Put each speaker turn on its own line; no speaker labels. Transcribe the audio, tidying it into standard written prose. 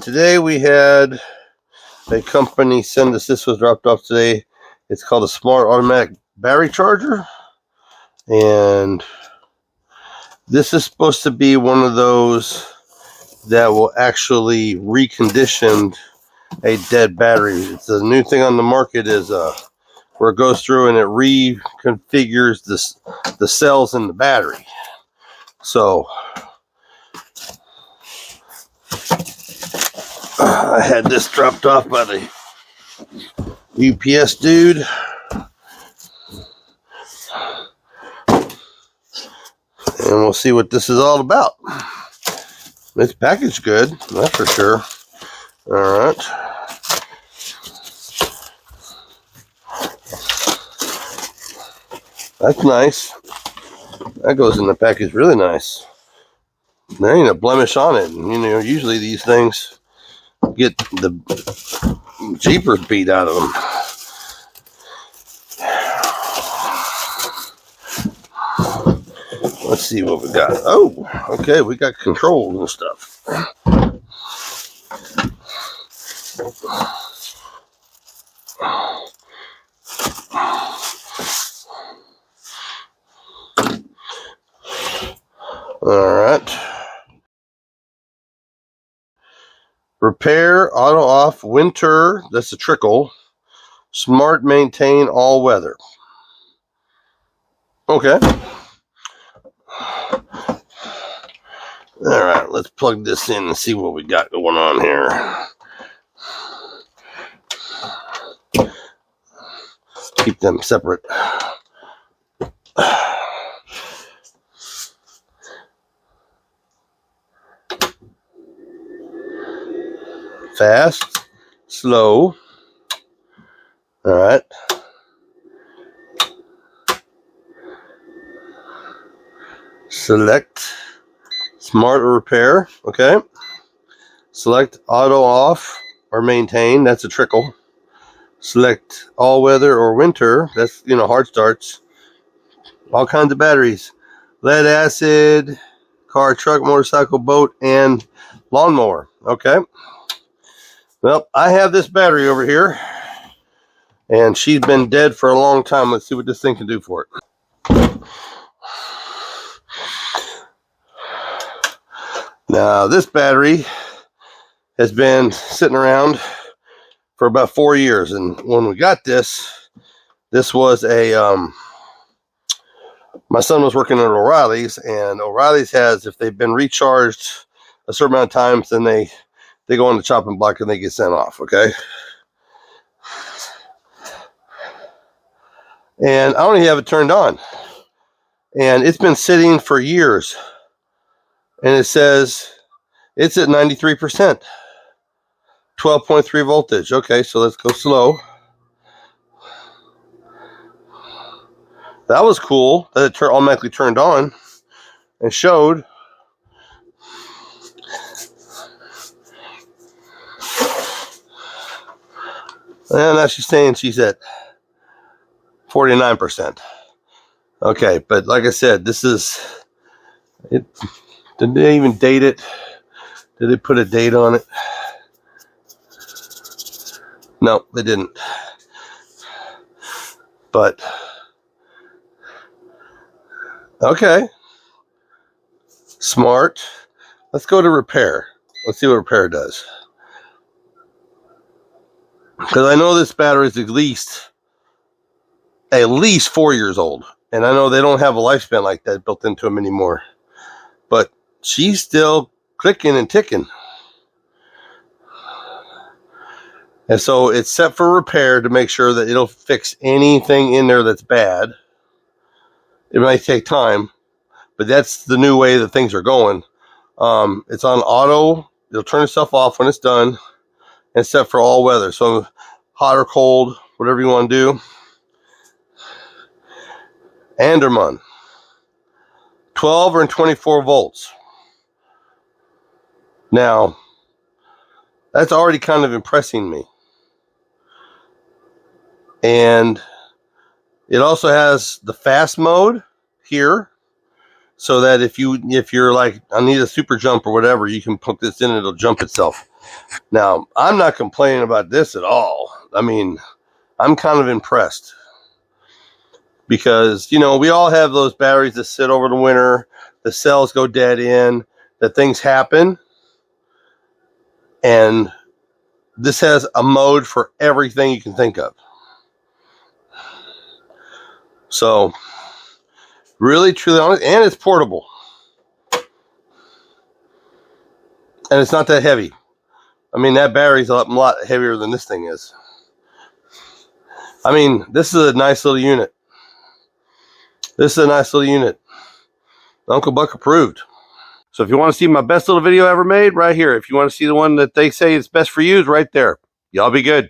today we had a company send us, this was dropped off today. It's called a Smart Automatic Battery Charger. And this is supposed to be one of those that will actually recondition a dead battery. It's a new thing on the market, is where it goes through and it reconfigures the cells in the battery. So I had this dropped off by the UPS dude. And we'll see what this is all about. It's packaged good, that's for sure. Alright. That's nice. That goes in the package really nice. There ain't a blemish on it. You know, usually these things get the jeepers beat out of them. Let's see what we got. Oh, okay, we got controls and stuff. All right. Repair, auto off, winter, that's a trickle. Smart maintain, all weather. Okay. All right, let's plug this in and see what we got going on here. Keep them separate. Fast, slow. All right. Select smart or repair. Okay. Select auto off or maintain. That's a trickle. Select all weather or winter. That's, you know, hard starts. All kinds of batteries. Lead acid, car, truck, motorcycle, boat, and lawnmower. Okay. Well, I have this battery over here, and she's been dead for a long time. Let's see what this thing can do for it. Now, this battery has been sitting around for about 4 years, and when we got this was a, my son was working at O'Reilly's, and O'Reilly's has, if they've been recharged a certain amount of times, then they go on the chopping block and they get sent off, okay? And I don't even have it turned on. And it's been sitting for years. And it says it's at 93%. 12.3 voltage. Okay, so let's go slow. That was cool that it automatically turned on and showed. And now she's saying she's at 49%. Okay, but like I said, this is it. Did they even date it? Did they put a date on it? No, they didn't. But okay. Smart. Let's go to repair. Let's see what repair does. Because I know this battery is at least 4 years old. And I know they don't have a lifespan like that built into them anymore. But she's still clicking and ticking. And so it's set for repair to make sure that it'll fix anything in there that's bad. It might take time, but that's the new way that things are going. It's on auto. It'll turn itself off when it's done. And set for all weather. So hot or cold, whatever you want to do. Anderman. 12 or 24 volts. Now, that's already kind of impressing me. And it also has the fast mode here. so that if you're like, I need a super jump or whatever, you can put this in and it'll jump itself. Now, I'm not complaining about this at all. I mean, I'm kind of impressed because, you know, we all have those batteries that sit over the winter, the cells go dead in, that things happen, and this has a mode for everything you can think of. So, really, truly honest, and it's portable. And it's not that heavy. I mean, that battery's a lot heavier than this thing is. I mean, this is a nice little unit. This is a nice little unit. Uncle Buck approved. So if you want to see my best little video ever made, right here. If you want to see the one that they say is best for you, is right there. Y'all be good.